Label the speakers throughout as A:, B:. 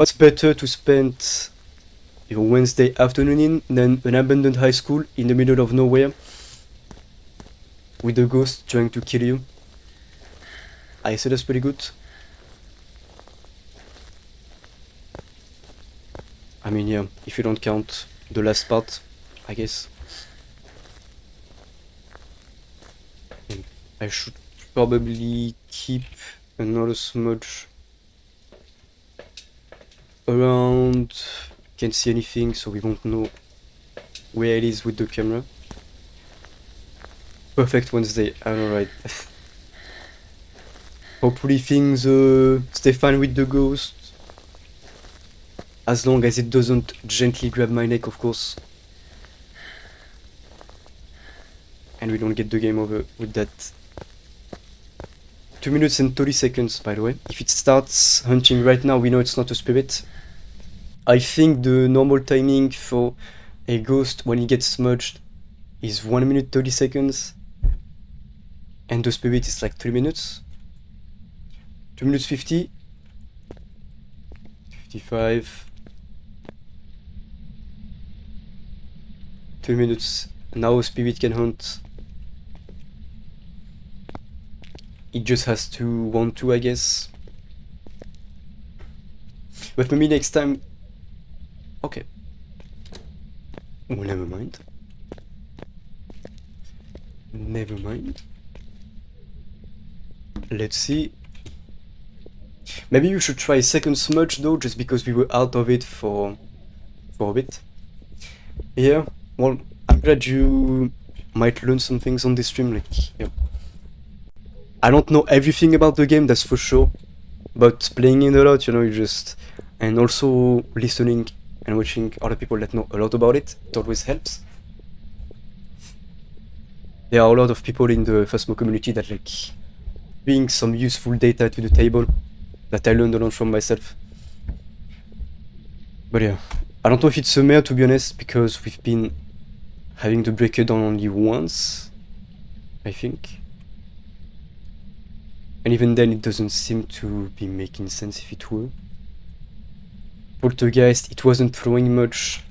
A: What's better to spend your Wednesday afternoon in than an abandoned high school in the middle of nowhere with a ghost trying to kill you? I say that's pretty good. I mean, yeah, if you don't count the last part, I guess. And I should probably keep another smudge around. Can't see anything, so we won't know where it is with the camera. Perfect Wednesday, I'm alright. Hopefully things stay fine with the ghost. As long as it doesn't gently grab my neck, of course. And we don't get the game over with that. 2 minutes and 30 seconds, by the way. If it starts hunting right now, we know it's not a spirit. I think the normal timing for a ghost when it gets smudged is 1 minute 30 seconds. And the spirit is like 3 minutes. 2 minutes 50. 55. 2 minutes. Now spirit can hunt. It just has to want to, I guess. But maybe next time... Okay. Well, never mind. Never mind. Let's see. Maybe you should try second smudge though, just because we were out of it for a bit. Yeah, well, I'm glad you might learn some things on this stream, like, yeah. I don't know everything about the game, that's for sure, but playing it a lot, you know, you just... And also listening and watching other people that know a lot about it, it always helps. There are a lot of people in the Phasmo community that like bring some useful data to the table that I learned a lot from myself. But yeah, I don't know if it's a mare to be honest, because we've been having to break it down only once, I think. And even then it doesn't seem to be making sense if it were. Poltergeist, it wasn't throwing much,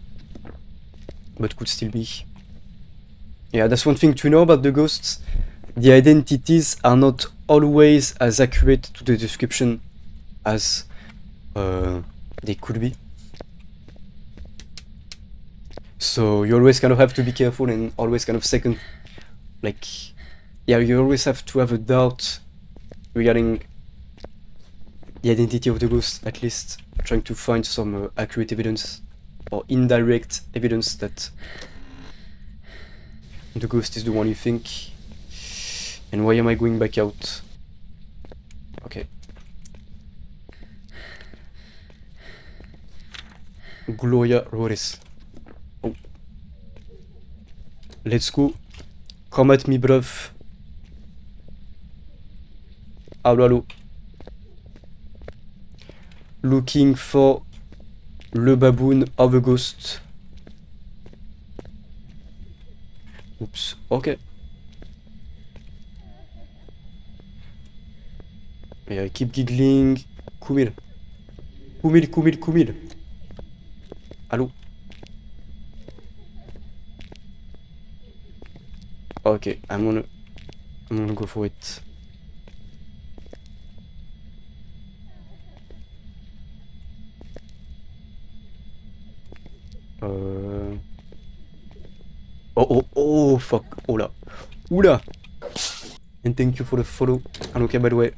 A: but could still be. Yeah, that's one thing to know about the ghosts. The identities are not always as accurate to the description as they could be. So you always kind of have to be careful and always kind of second, like, yeah, you always have to have a doubt regarding the identity of the ghost, at least trying to find some accurate evidence or indirect evidence that the ghost is the one you think. And why am I going back out? Okay. Gloria Rores. Oh. Let's go. Come at me, bruv. Allo, allo. Looking for le baboon of a ghost. Oops, okay. Yeah, I keep giggling. Kumil. Kumil, Kumil, Kumil. Allô? Okay, I'm gonna go for it. Oh, fuck. Oula. Oula. And thank you for the follow. And okay, by the way.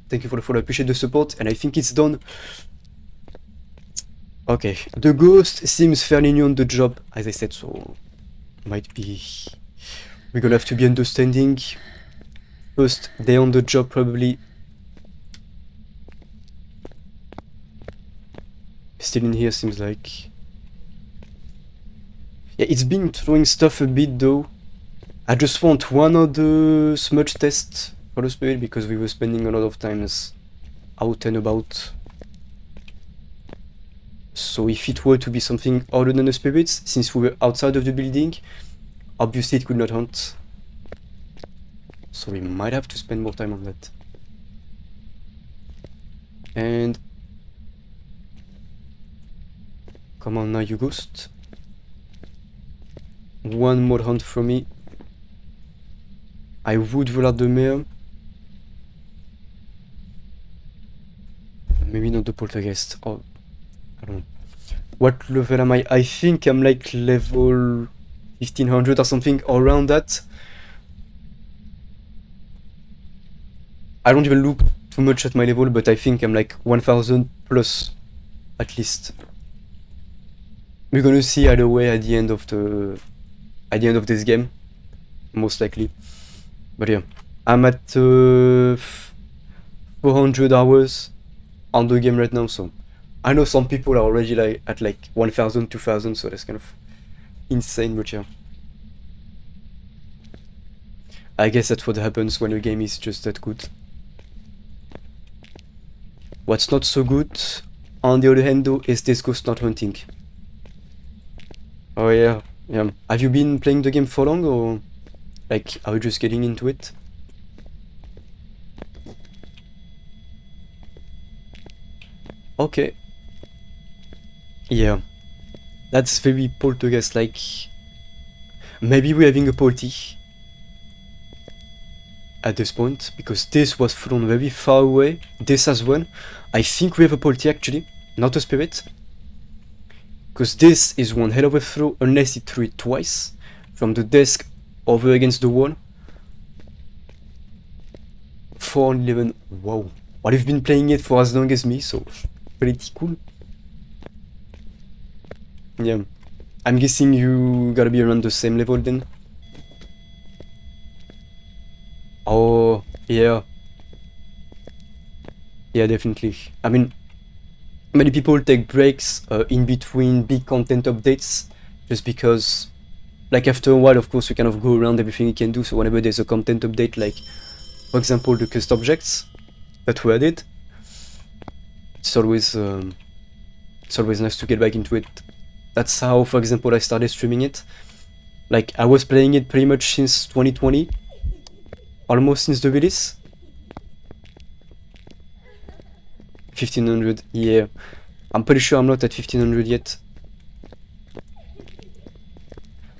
A: Thank you for the follow. I appreciate the support. And I think it's done. Okay. The ghost seems fairly new on the job, as I said, so might be... We're gonna have to be understanding. First day on the job, probably. Still in here, seems like. Yeah, it's been throwing stuff a bit though. I just want one other smudge test for the spirit because we were spending a lot of times out and about. So if it were to be something other than the spirits, since we were outside of the building, obviously it could not hunt. So we might have to spend more time on that. And come on now, you ghost. One more hunt from me. I would roll out the mayor. Maybe not the poltergeist. Oh, I don't know. What level am I? I think I'm like level 1500 or something, around that. I don't even look too much at my level, but I think I'm like 1000 plus, at least. We're gonna see either way at the end of this game, most likely. But yeah, I'm at 400 hours on the game right now, so I know some people are already like at like 1000, 2000, so that's kind of insane, but yeah. I guess that's what happens when a game is just that good. What's not so good, on the other hand though, is this ghost not hunting. Oh yeah. Have you been playing the game for long, or like are you just getting into it? Okay. Yeah. That's very poltergeist like. Maybe we're having a party at this point, because this was from very far away. This as well. I think we have a party actually, not a spirit. Because this is one hell of a throw, unless it threw it twice. From the desk over against the wall. 411. Wow. Well, you've been playing it for as long as me, so pretty cool. Yeah. I'm guessing you gotta be around the same level then. Oh, yeah. Yeah, definitely. I mean, many people take breaks in between big content updates, just because, like, after a while, of course, we kind of go around everything you can do. So whenever there's a content update, like, for example, the custom objects that were added, it's always nice to get back into it. That's how, for example, I started streaming it. Like, I was playing it pretty much since 2020, almost since the release. 1500, yeah. I'm pretty sure I'm not at 1500 yet.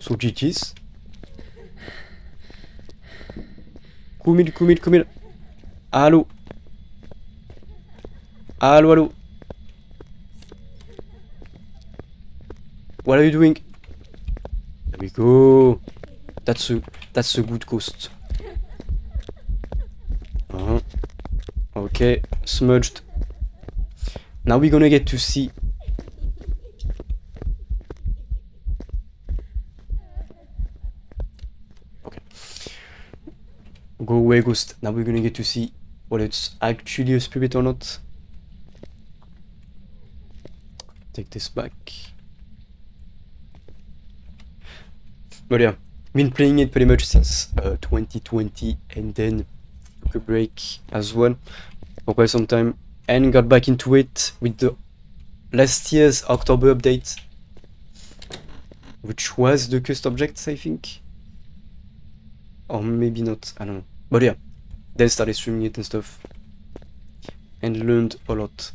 A: So GG's. Come here. Allô. Allô. What are you doing? There we go. That's a good ghost. Okay, smudged. Now we're gonna get to see. Okay. Go away, ghost. Now we're gonna get to see whether it's actually a spirit or not. Take this back. But yeah, been playing it pretty much since 2020, and then took a break as well for quite some time, and got back into it with the last year's October update, which was the cursed objects, I think, or maybe not, I don't know. But yeah, then started streaming it and stuff, and learned a lot.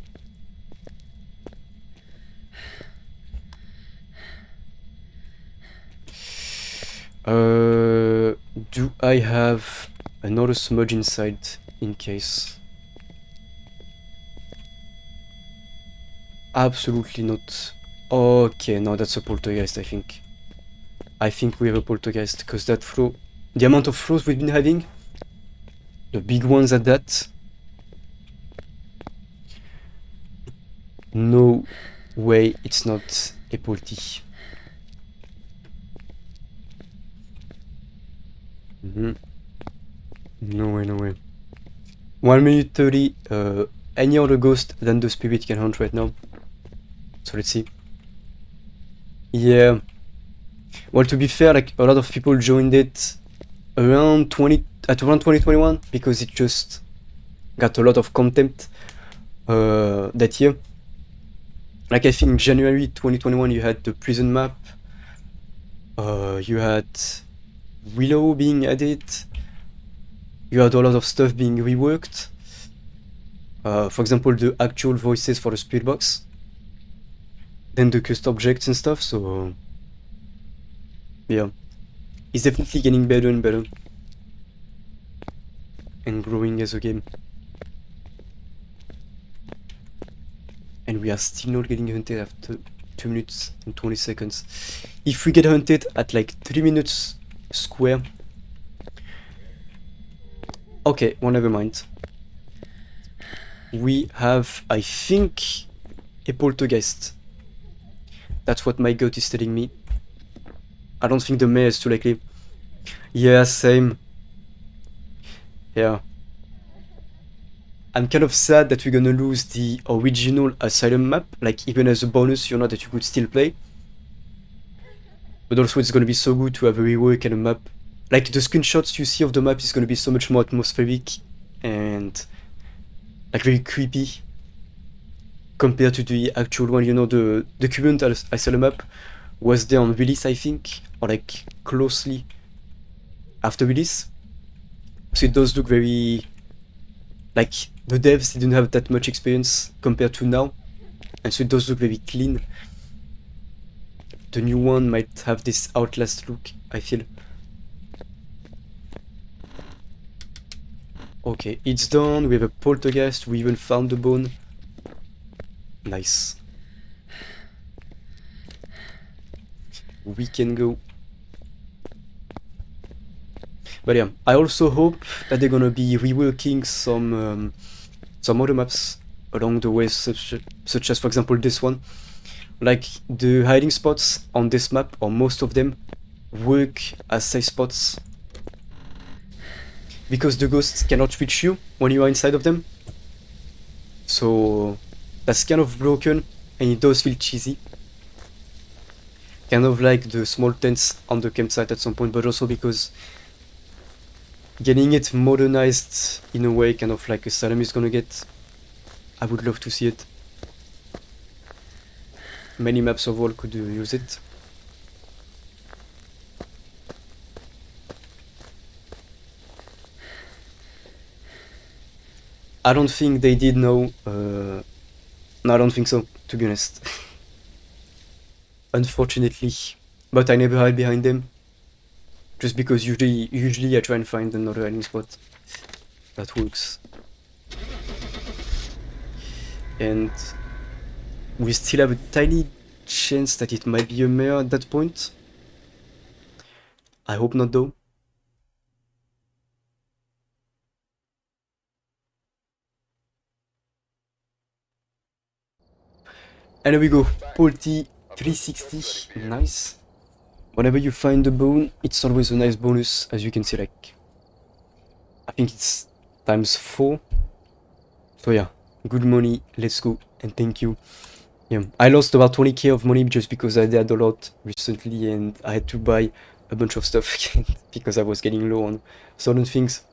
A: Do I have another smudge inside in case? Absolutely not. Okay, no, that's a poltergeist, I think. I think we have a poltergeist, because that throw, the amount of throws we've been having, the big ones at that. No way it's not a polty. No way. 1 minute 30, any other ghost than the spirit can hunt right now. So let's see. Yeah. Well, to be fair, like, a lot of people joined it around 2021, because it just got a lot of content that year. Like, I think January 2021 you had the prison map, you had Willow being added, you had a lot of stuff being reworked. For example, the actual voices for the spirit box, then the custom objects and stuff. So yeah, it's definitely getting better and better and growing as a game. And we are still not getting hunted after 2 minutes and 20 seconds. If we get hunted at like 3 minutes square... Okay, well, never mind. We have, I think, a poltergeist. That's what my gut is telling me. I don't think the mayor is too likely. Yeah, same. Yeah. I'm kind of sad that we're gonna lose the original Asylum map, like even as a bonus, that you could still play. But also it's gonna be so good to have a rework and a map. Like the screenshots you see of the map is gonna be so much more atmospheric and like very creepy compared to the actual one. The current Asylum map was there on release, I think, or like closely after release. So it does look very... Like, the devs didn't have that much experience compared to now, and so it does look very clean. The new one might have this Outlast look, I feel. Okay, it's done. We have a poltergeist. We even found the bone. Nice. We can go. But yeah, I also hope that they're gonna be reworking some other maps along the way, such as, for example, this one. Like, the hiding spots on this map, or most of them, work as safe spots. Because the ghosts cannot reach you when you are inside of them. So that's kind of broken, and it does feel cheesy. Kind of like the small tents on the campsite at some point, but also because getting it modernized in a way, kind of like Asylum is gonna get. I would love to see it. Many maps of all could use it. I don't think they did know. No, I don't think so, to be honest. Unfortunately. But I never hide behind them. Just because usually I try and find another hiding spot that works. And we still have a tiny chance that it might be a mare at that point. I hope not, though. And there we go. Polty 360. Nice. Whenever you find a bone, it's always a nice bonus, as you can see, like... I think it's times 4. So yeah, good money, let's go, and thank you. Yeah, I lost about 20k of money just because I did a lot recently and I had to buy a bunch of stuff again because I was getting low on certain things.